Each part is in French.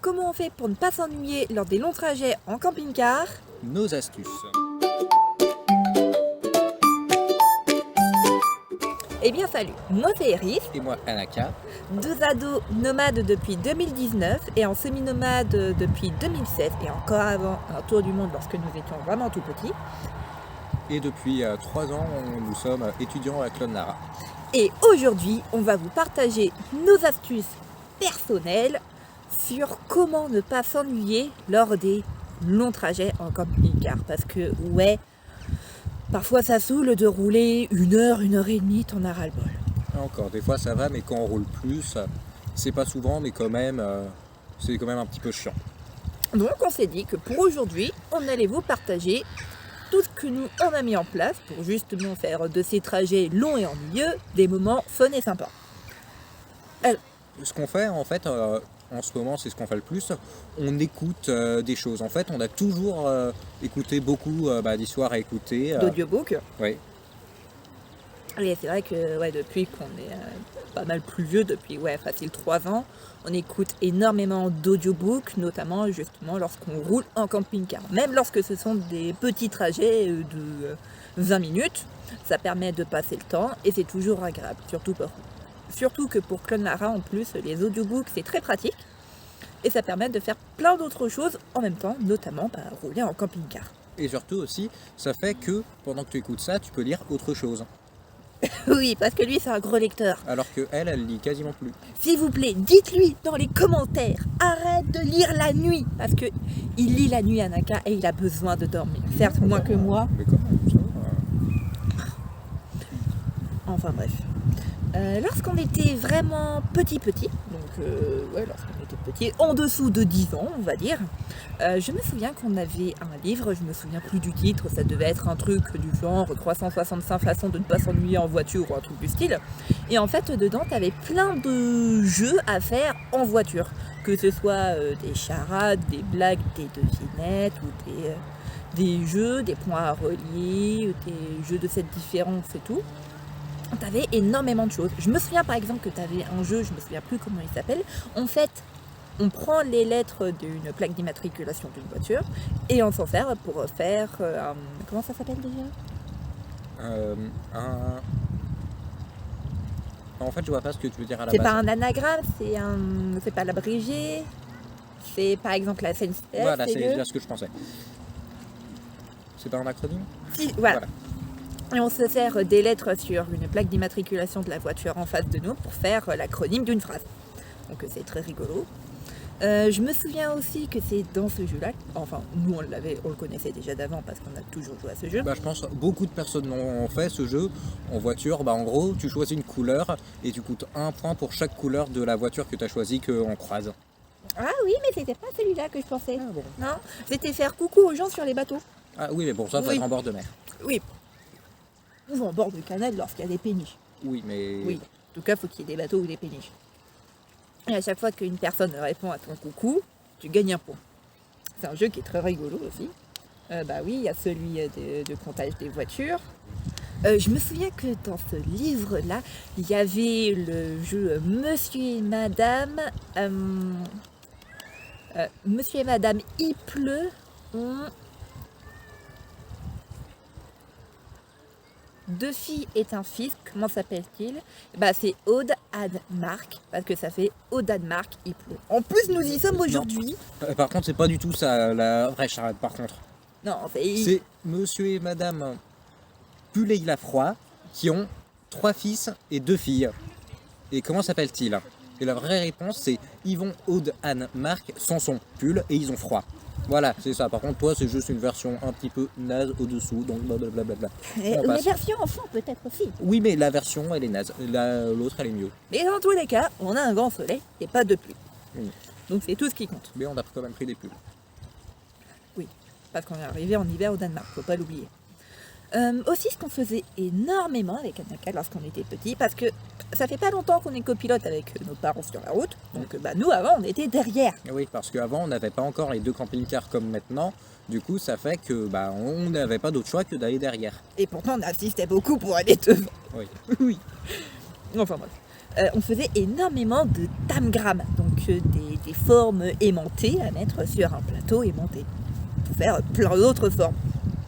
comment on fait pour ne pas s'ennuyer lors des longs trajets en camping-car. Nos astuces. Eh bien salut, moi c'est Eris, Et moi, Anaka. deux ados nomades depuis 2019 et en semi-nomade depuis 2016 et encore avant un tour du monde lorsque nous étions vraiment tout petits. Et depuis 3 ans, nous sommes étudiants à Clonlara. Et aujourd'hui, on va vous partager nos astuces personnelles sur comment ne pas s'ennuyer lors des longs trajets en camping-car. Parce que ouais, parfois ça saoule de rouler 1 heure et demie, t'en as ras-le-bol. Encore, des fois ça va, mais quand on roule plus, c'est pas souvent, mais quand même, c'est quand même un petit peu chiant. Donc on s'est dit que pour aujourd'hui, on allait vous partager tout ce que nous on a mis en place pour justement faire de ces trajets longs et ennuyeux des moments fun et sympas. Ce qu'on fait, en fait, en ce moment, c'est ce qu'on fait le plus, on écoute des choses. En fait, on a toujours écouté beaucoup d'histoires à écouter. D'audiobook. Oui. Et c'est vrai que ouais, depuis qu'on est pas mal plus vieux, depuis facile 3 ans, on écoute énormément d'audiobooks, notamment justement lorsqu'on roule en camping-car. Même lorsque ce sont des petits trajets de 20 minutes, ça permet de passer le temps et c'est toujours agréable, surtout que pour Clonlara en plus, les audiobooks c'est très pratique et ça permet de faire plein d'autres choses en même temps, notamment rouler en camping-car. Et surtout aussi, ça fait que pendant que tu écoutes ça, tu peux lire autre chose. Oui, parce que lui c'est un gros lecteur. Alors que elle lit quasiment plus. S'il vous plaît, dites-lui dans les commentaires, arrête de lire la nuit, parce que il lit la nuit Anaka et il a besoin de dormir. Certes moins que moi, Mais quand même, ça va. enfin bref. Lorsqu'on était vraiment petit, donc lorsqu'on était petit, en dessous de 10 ans on va dire, je me souviens qu'on avait un livre, je me souviens plus du titre, ça devait être un truc du genre 365 façons de ne pas s'ennuyer en voiture ou un truc du style. Et en fait dedans t'avais plein de jeux à faire en voiture, que ce soit des charades, des blagues, des devinettes ou des jeux, des points à relier, des jeux de cette différence et tout. T'avais énormément de choses. Je me souviens par exemple que t'avais un jeu, je me souviens plus comment il s'appelle. En fait, on prend les lettres d'une plaque d'immatriculation d'une voiture et on s'en sert pour faire comment ça s'appelle déjà? En fait, je vois pas ce que tu veux dire à la C'est base. pas un anagramme, c'est pas l'abrégé. C'est par exemple la SNCF. Voilà, c'est le... déjà ce que je pensais. C'est pas un acronyme? Si, voilà. Et on se sert des lettres sur une plaque d'immatriculation de la voiture en face de nous pour faire l'acronyme d'une phrase. Donc c'est très rigolo. Je me souviens aussi que c'est dans ce jeu-là, enfin nous on le connaissait déjà d'avant parce qu'on a toujours joué à ce jeu. Je pense que beaucoup de personnes ont fait ce jeu en voiture. En gros, tu choisis une couleur et tu coûtes 1 point pour chaque couleur de la voiture que tu as choisi qu'on croise. Ah oui, mais c'était pas celui-là que je pensais. Ah bon. Non, c'était faire coucou aux gens sur les bateaux. Ah oui, mais bon, ça, faut Oui. être en bord de mer. Oui. Ou en bord de canal lorsqu'il y a des péniches. Oui, mais... Oui, en tout cas, faut qu'il y ait des bateaux ou des péniches. Et à chaque fois qu'une personne répond à ton coucou, tu gagnes un point. C'est un jeu qui est très rigolo aussi. Oui, il y a celui de comptage des voitures. Je me souviens que dans ce livre-là, il y avait le jeu Monsieur et Madame. Monsieur et Madame, il pleut. Deux filles et un fils, comment s'appelle-t-il? C'est au Danemark, parce que ça fait au Danemark, il pleut. En plus, nous y sommes aujourd'hui. Par contre, c'est pas du tout ça, la vraie charade, par contre. Non, C'est monsieur et madame Pulley Lafroy qui ont 3 fils et 2 filles. Et comment s'appelle-t-il? Et la vraie réponse, c'est ils vont au Danemark sans son pull et ils ont froid. Voilà, c'est ça. Par contre, toi, c'est juste une version un petit peu naze au-dessous, donc blablabla. Les versions enfants peut-être aussi. Oui, mais la version, elle est naze. L'autre, elle est mieux. Mais dans tous les cas, on a un grand soleil et pas de pluie. Oui. Donc c'est tout ce qui compte. Mais on a quand même pris des pulls. Oui, parce qu'on est arrivé en hiver au Danemark, faut pas l'oublier. Aussi, ce qu'on faisait énormément avec Anaka lorsqu'on était petit, parce que ça fait pas longtemps qu'on est copilote avec nos parents sur la route, donc nous avant on était derrière. Oui, parce qu'avant on n'avait pas encore les 2 camping-cars comme maintenant, du coup ça fait que on n'avait pas d'autre choix que d'aller derrière. Et pourtant on insistait beaucoup pour aller devant. Oui. Oui. Enfin bref. on faisait énormément de tamgrammes, donc des formes aimantées à mettre sur un plateau aimanté, pour faire plein d'autres formes.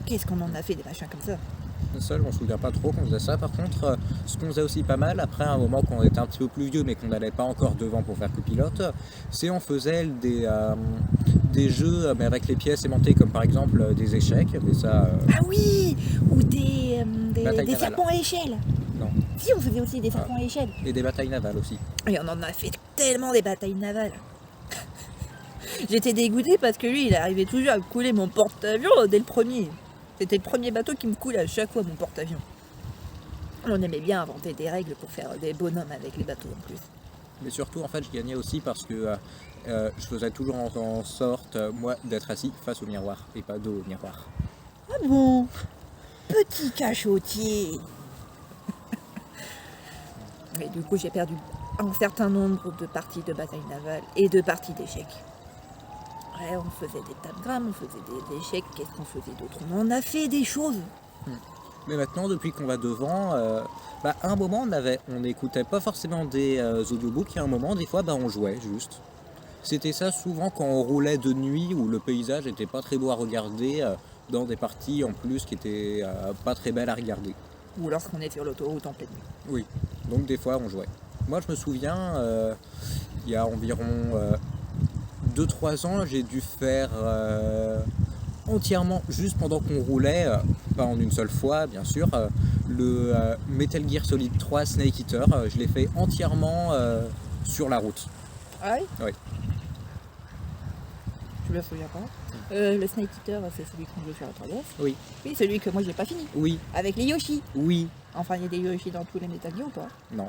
Qu'est-ce qu'on en a fait des machins comme ça? Seul, on se souvient pas trop qu'on faisait ça. Par contre, ce qu'on faisait aussi pas mal, après un moment quand on était un petit peu plus vieux, mais qu'on n'allait pas encore devant pour faire copilote, c'est on faisait des jeux mais avec les pièces aimantées, comme par exemple des échecs, mais ça... Ah oui, ou des Bataille navale. serpents à échelle. Non. Si, on faisait aussi des serpents à échelle. Et des batailles navales aussi. Et on en a fait tellement des batailles navales. J'étais dégoûtée parce que lui, il arrivait toujours à me couler mon porte-avions dès le premier. C'était le premier bateau qui me coulait à chaque fois mon porte-avions. On aimait bien inventer des règles pour faire des bonhommes avec les bateaux en plus. Mais surtout, en fait, je gagnais aussi parce que je faisais toujours en sorte, moi, d'être assis face au miroir et pas dos au miroir. Ah bon? Petit cachotier. Et du coup, j'ai perdu un certain nombre de parties de bataille navale et de parties d'échecs. Ouais, on faisait des tamgrammes, on faisait des échecs, qu'est-ce qu'on faisait d'autre? On en a fait des choses. Mais maintenant, depuis qu'on va devant, à un moment, on n'écoutait pas forcément des audiobooks, et à un moment, des fois, on jouait juste. C'était ça souvent quand on roulait de nuit, où le paysage n'était pas très beau à regarder, dans des parties en plus qui étaient pas très belles à regarder. Ou lorsqu'on est sur l'autoroute en pleine nuit. Oui, donc des fois, on jouait. Moi, je me souviens, il y a environ 2-3 ans, j'ai dû faire entièrement, juste pendant qu'on roulait, pas en une seule fois bien sûr, le Metal Gear Solid 3 Snake Eater, je l'ai fait entièrement sur la route. Ah oui? Oui. Je me souviens pas. Le Snake Eater, c'est celui qu'on veut faire à 3DS. Oui. Oui, celui que moi j'ai pas fini. Oui, Avec les Yoshi. oui, Enfin, il y a des Yoshi dans tous les Metal Gear ou pas? non.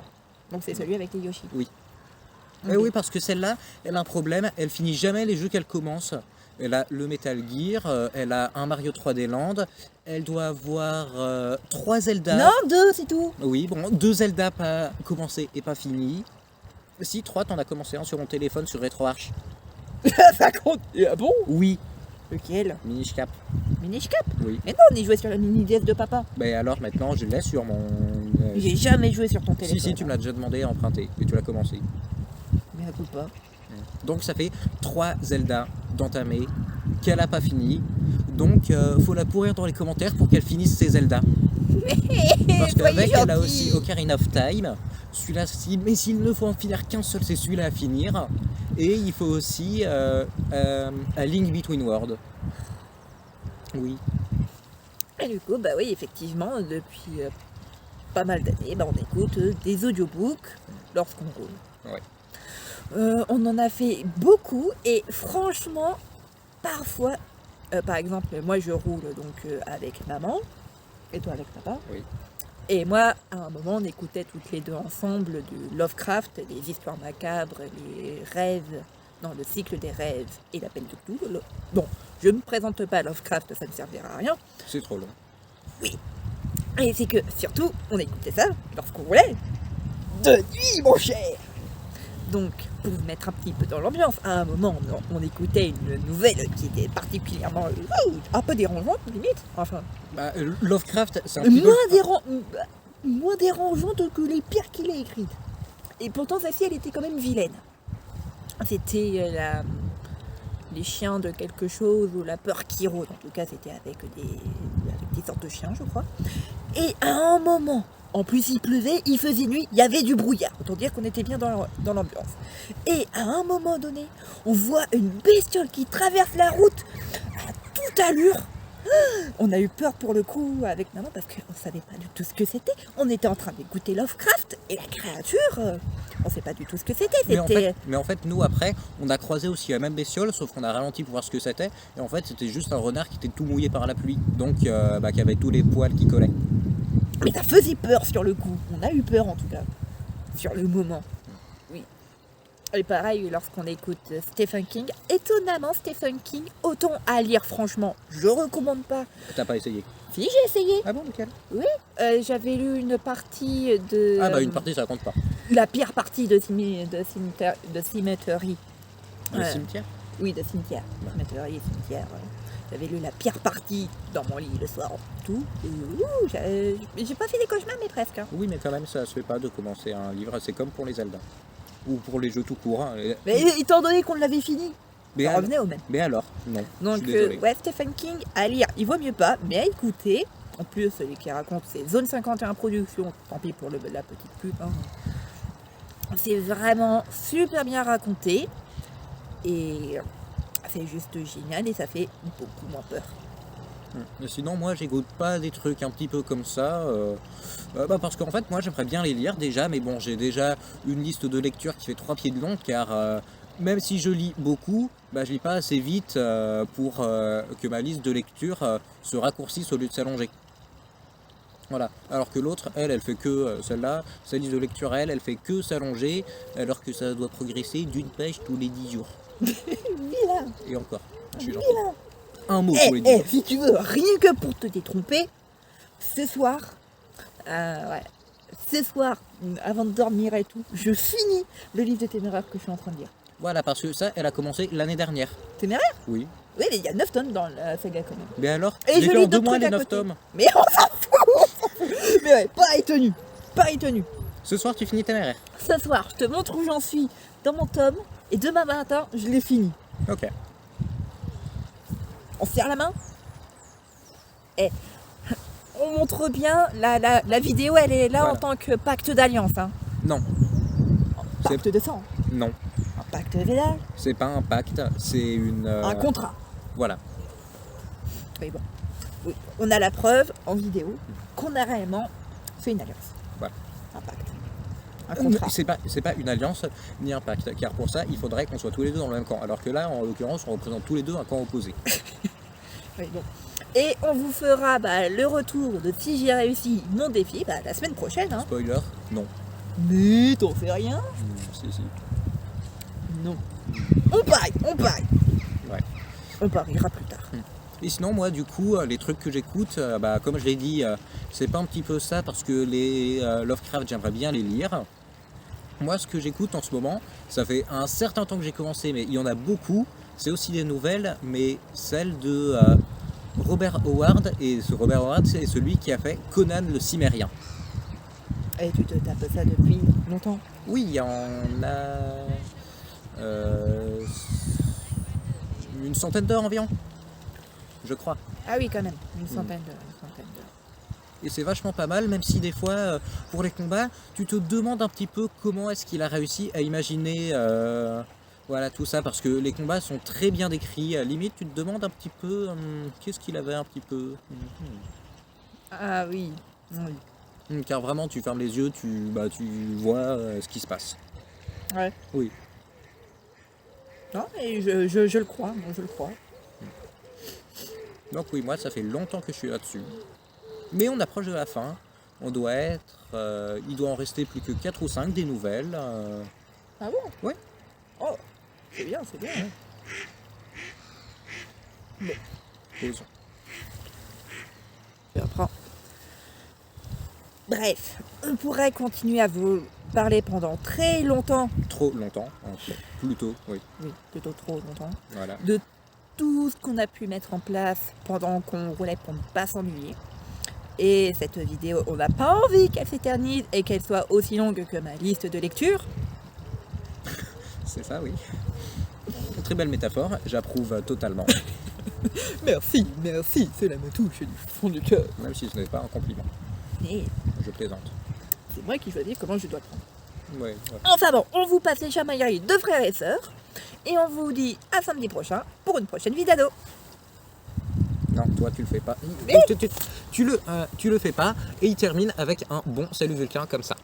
Donc c'est celui avec les Yoshi. Oui. Ok. Eh oui, parce que celle-là, elle a un problème, elle finit jamais les jeux qu'elle commence. Elle a le Metal Gear, elle a un Mario 3D Land, elle doit avoir 3 Zelda. Non, 2, c'est tout. Oui, bon, 2 Zelda pas commencé et pas fini. Si, 3, t'en as commencé un sur mon téléphone sur RetroArch. Ça compte. Ah bon? Oui, Lequel? Minish Cap. Minish Cap? Oui. Mais non, on y jouait sur la mini DS de papa. Ben alors maintenant, je l'ai sur mon... J'ai jamais joué sur ton téléphone. Si, tu me l'as déjà demandé à emprunter et tu l'as commencé. Mais elle pas. Donc ça fait 3 Zelda d'entamer qu'elle a pas fini. Donc faut la pourrir dans les commentaires pour qu'elle finisse ses Zelda. Parce qu'avec elle a aussi Ocarina of Time. Celui-là, mais s'il ne faut en finir qu'un seul, c'est celui-là à finir. Et il faut aussi A Link Between Worlds. Oui. Et du coup, bah oui, effectivement, depuis pas mal d'années, on écoute des audiobooks lorsqu'on roule. Ouais. On en a fait beaucoup et franchement, parfois, par exemple, moi je roule donc avec maman et toi avec papa. Oui. Et moi, à un moment, on écoutait toutes les deux ensemble du Lovecraft, les histoires macabres, les rêves, non, le cycle des rêves et l'appel de Cthulhu. Bon, je ne me présente pas à Lovecraft, ça ne servira à rien. C'est trop long. Oui. Et c'est que, surtout, on écoutait ça lorsqu'on roulait de nuit, mon cher. Donc, pour vous mettre un petit peu dans l'ambiance, à un moment, on écoutait une nouvelle qui était particulièrement un peu dérangeante, limite. Enfin, Lovecraft, c'est un petit peu... moins dérangeante que les pires qu'il ait écrites. Et pourtant, celle-ci, elle était quand même vilaine. C'était les chiens de quelque chose ou la peur qui rôde. En tout cas, c'était avec des sortes de chiens, je crois. Et à un moment, en plus il pleuvait, il faisait nuit, il y avait du brouillard. Autant dire qu'on était bien dans l'ambiance. Et à un moment donné, on voit une bestiole qui traverse la route à toute allure. On a eu peur pour le coup avec maman parce qu'on ne savait pas du tout ce que c'était. On était en train d'écouter Lovecraft et la créature, on ne sait pas du tout ce que c'était. Mais en fait, nous après, on a croisé aussi la même bestiole, sauf qu'on a ralenti pour voir ce que c'était. Et en fait, c'était juste un renard qui était tout mouillé par la pluie, donc qui avait tous les poils qui collaient. Mais ça faisait peur sur le coup. On a eu peur en tout cas, sur le moment. Oui. Et pareil, lorsqu'on écoute Stephen King, étonnamment Stephen King, autant à lire franchement, je recommande pas. T'as pas essayé? Si, j'ai essayé. Ah bon, lequel? Oui, j'avais lu une partie de... une partie ça compte pas. La pire partie de Cemetery. Le cimetière? Oui, de cimetière. Ouais. Météorite, cimetière. J'avais lu la pire partie dans mon lit le soir. Tout. J'ai pas fait des cauchemars, mais presque. Hein. Oui, mais quand même, ça se fait pas de commencer un livre. C'est comme pour les Zelda. Ou pour les jeux tout court. Hein. Mais étant donné qu'on l'avait fini, Mais, ça alors, revenait au même. mais alors, non. Donc, je suis désolé. ouais, Stephen King, à lire, il vaut mieux pas, mais à écouter. En plus, celui qui raconte, c'est Zone 51 Productions. Tant pis pour la petite pub. Hein. C'est vraiment super bien raconté. Et c'est juste génial et ça fait beaucoup moins peur. Mais sinon, moi, j'écoute pas des trucs un petit peu comme ça. Parce qu'en fait, moi, j'aimerais bien les lire déjà. Mais bon, j'ai déjà une liste de lecture qui fait 3 pieds de long. Car même si je lis beaucoup, je lis pas assez vite pour que ma liste de lecture se raccourcisse au lieu de s'allonger. Voilà. Alors que l'autre, elle fait que celle-là, sa liste de lecture, elle fait que s'allonger. Alors que ça doit progresser d'une page tous les 10 jours. Vilain. Et encore. Je suis gentil. Vilain. Un mot tous les 10 jours. Si tu veux, rien que pour te détromper, ce soir, ce soir, avant de dormir et tout, je finis le livre de Téméraire que je suis en train de lire. Voilà, parce que ça, elle a commencé l'année dernière. Téméraire? Oui. Oui, mais il y a 9 tomes dans la saga quand même. Mais alors, Et j'ai je fait lis en 2 d'autres mois trucs les à 9 côté. tomes. Mais on s'en fout. Mais ouais, pareil tenu. Pareil tenu. Ce soir, tu finis Téméraire. Ce soir, je te montre où j'en suis dans mon tome. Et demain matin, je l'ai fini. Ok. On se serre la main. On montre bien, la vidéo, elle est là Voilà. en tant que pacte d'alliance. Hein. Non, Pacte de sang. non. Un pacte vénal. C'est pas un pacte, c'est une... Un contrat. Voilà. Mais bon. Oui. On a la preuve en vidéo qu'on a réellement fait une alliance. Voilà. Un pacte. Un contrat. C'est pas une alliance ni un pacte, car pour ça, il faudrait qu'on soit tous les deux dans le même camp. Alors que là, en l'occurrence, on représente tous les deux un camp opposé. Oui, bon. Et on vous fera le retour de si j'ai réussi mon défi la semaine prochaine. Hein. Spoiler, non. Mais t'en fais rien. Si. Non. On parie. Ouais. On pariera plus tard. Et sinon, moi, du coup, les trucs que j'écoute, comme je l'ai dit, c'est pas un petit peu ça, parce que les Lovecraft, j'aimerais bien les lire. Moi, ce que j'écoute en ce moment, ça fait un certain temps que j'ai commencé, mais il y en a beaucoup. C'est aussi des nouvelles, mais celles de Robert Howard. Et ce Robert Howard, c'est celui qui a fait Conan le Cimérien. Et tu te tapes ça depuis longtemps? Oui, il y en a une centaine d'heures environ, je crois. Ah oui, quand même. Une centaine d'heures. Et c'est vachement pas mal, même si des fois, pour les combats, tu te demandes un petit peu comment est-ce qu'il a réussi à imaginer voilà, tout ça, parce que les combats sont très bien décrits. À la limite, tu te demandes un petit peu qu'est-ce qu'il avait un petit peu. Ah oui. Oui. Car vraiment, tu fermes les yeux, tu vois ce qui se passe. Ouais. Oui. Non, mais je le crois. Moi, je le crois. Donc oui, moi, ça fait longtemps que je suis là-dessus. Mais on approche de la fin. On doit être... il doit en rester plus que 4 ou 5 des nouvelles. Ah bon? Ouais. Oh, c'est bien. Hein. Bon. Pause. Je reprends. Bref, on pourrait continuer à vous parler pendant très longtemps. Trop longtemps. Plutôt, oui. Oui, plutôt trop longtemps. Voilà. De tout ce qu'on a pu mettre en place pendant qu'on roulait pour ne pas s'ennuyer. Et cette vidéo, on n'a pas envie qu'elle s'éternise et qu'elle soit aussi longue que ma liste de lecture. C'est ça, oui. Une très belle métaphore, j'approuve totalement. Merci, cela me touche du fond du cœur. Même si ce n'est pas un compliment. Et Je plaisante. c'est moi qui choisis comment je dois le prendre. Ouais. Enfin bon, on vous passe les chamailleries de frères et sœurs. Et on vous dit à samedi prochain pour une prochaine vidéo. Non, toi tu le fais pas. Mais Tu le fais pas et il termine avec un bon salut Vulcain comme ça.